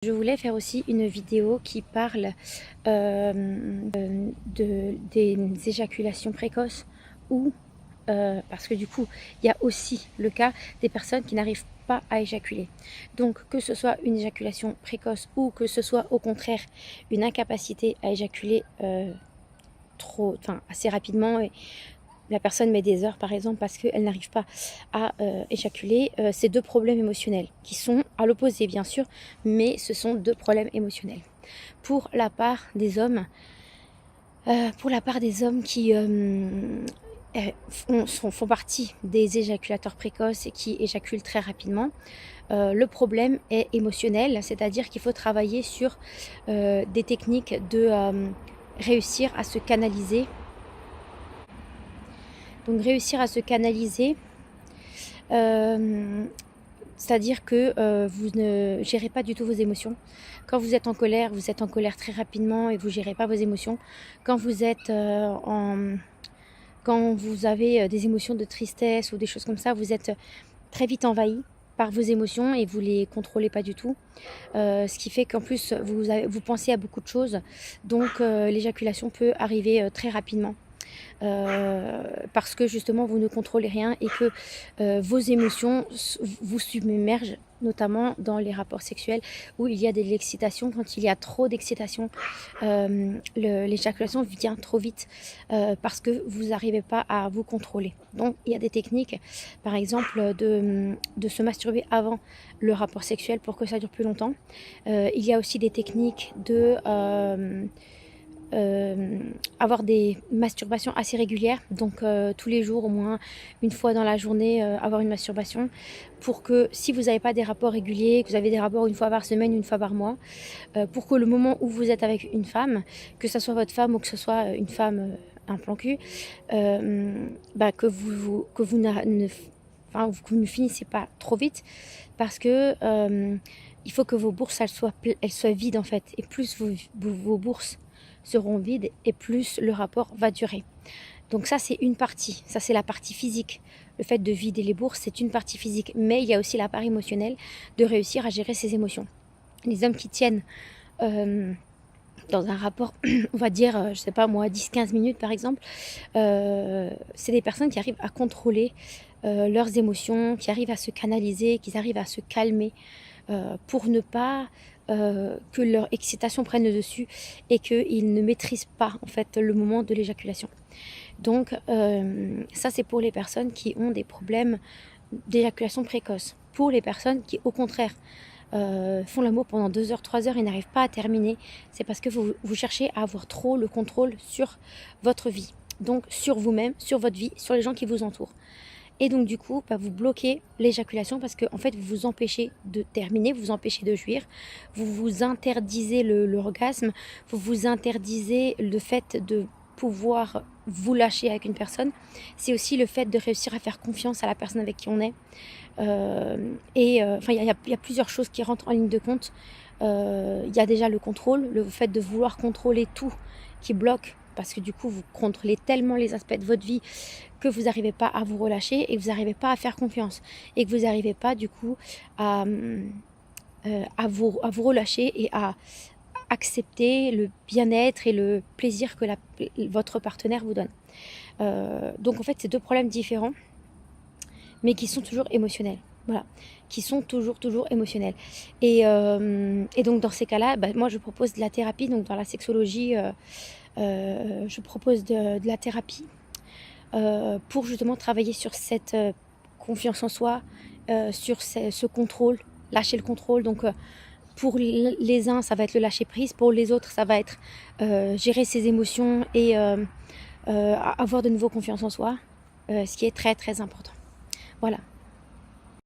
Je voulais faire aussi une vidéo qui parle des éjaculations précoces ou parce que du coup il y a aussi le cas des personnes qui n'arrivent pas à éjaculer. Donc que ce soit une éjaculation précoce ou que ce soit au contraire une incapacité à éjaculer assez rapidement, et la personne met des heures par exemple parce qu'elle n'arrive pas à éjaculer, c'est deux problèmes émotionnels qui sont à l'opposé bien sûr, mais ce sont deux problèmes émotionnels. Pour la part des hommes, qui font partie des éjaculateurs précoces et qui éjaculent très rapidement, le problème est émotionnel, c'est-à-dire qu'il faut travailler sur des techniques de réussir à se canaliser. Donc réussir à se canaliser, c'est-à-dire que vous ne gérez pas du tout vos émotions. Quand vous êtes en colère très rapidement et vous ne gérez pas vos émotions. Quand vous êtes quand vous avez des émotions de tristesse ou des choses comme ça, vous êtes très vite envahi par vos émotions et vous les contrôlez pas du tout. Ce qui fait qu'en plus vous pensez à beaucoup de choses, donc l'éjaculation peut arriver très rapidement. Parce que justement vous ne contrôlez rien et que vos émotions vous submergent, notamment dans les rapports sexuels où il y a de l'excitation. Quand il y a trop d'excitation, l'éjaculation vient trop vite parce que vous n'arrivez pas à vous contrôler. Donc il y a des techniques, par exemple de se masturber avant le rapport sexuel pour que ça dure plus longtemps. Il y a aussi des techniques de avoir des masturbations assez régulières, donc tous les jours au moins une fois dans la journée, avoir une masturbation, pour que si vous n'avez pas des rapports réguliers, que vous avez des rapports une fois par semaine, une fois par mois, pour que le moment où vous êtes avec une femme, que ce soit votre femme ou que ce soit une femme un plan cul, que vous ne finissez pas trop vite, parce que il faut que vos bourses elles soient vides en fait, et plus vos bourses seront vides et plus le rapport va durer. Donc ça c'est une partie, ça c'est la partie physique. Le fait de vider les bourses, c'est une partie physique, mais il y a aussi la part émotionnelle, de réussir à gérer ses émotions. Les hommes qui tiennent dans un rapport, on va dire, je sais pas moi, 10-15 minutes par exemple, c'est des personnes qui arrivent à contrôler leurs émotions, qui arrivent à se canaliser, qui arrivent à se calmer pour ne pas que leur excitation prenne le dessus et qu'ils ne maîtrisent pas en fait le moment de l'éjaculation. Donc ça c'est pour les personnes qui ont des problèmes d'éjaculation précoce. Pour les personnes qui au contraire font l'amour pendant 2 heures, 3 heures et n'arrivent pas à terminer, c'est parce que vous cherchez à avoir trop le contrôle sur votre vie, donc sur vous-même, sur votre vie, sur les gens qui vous entourent. Et donc du coup, vous bloquez l'éjaculation parce que en fait, vous vous empêchez de terminer, vous vous empêchez de jouir, vous vous interdisez l'orgasme, vous vous interdisez le fait de pouvoir vous lâcher avec une personne. C'est aussi le fait de réussir à faire confiance à la personne avec qui on est. Il y a plusieurs choses qui rentrent en ligne de compte. Il y a déjà le contrôle, le fait de vouloir contrôler tout qui bloque, parce que du coup vous contrôlez tellement les aspects de votre vie que vous n'arrivez pas à vous relâcher et que vous n'arrivez pas à faire confiance et que vous n'arrivez pas du coup à vous relâcher et à accepter le bien-être et le plaisir que votre partenaire vous donne. Donc en fait c'est deux problèmes différents mais qui sont toujours émotionnels. Voilà, qui sont toujours émotionnels. Et donc dans ces cas-là, moi je propose de la thérapie. Donc dans la sexologie, je propose de la thérapie pour justement travailler sur cette confiance en soi, sur ce contrôle, lâcher le contrôle. Donc pour les uns, ça va être le lâcher prise. Pour les autres, ça va être gérer ses émotions et avoir de nouveau confiance en soi, ce qui est très important. Voilà.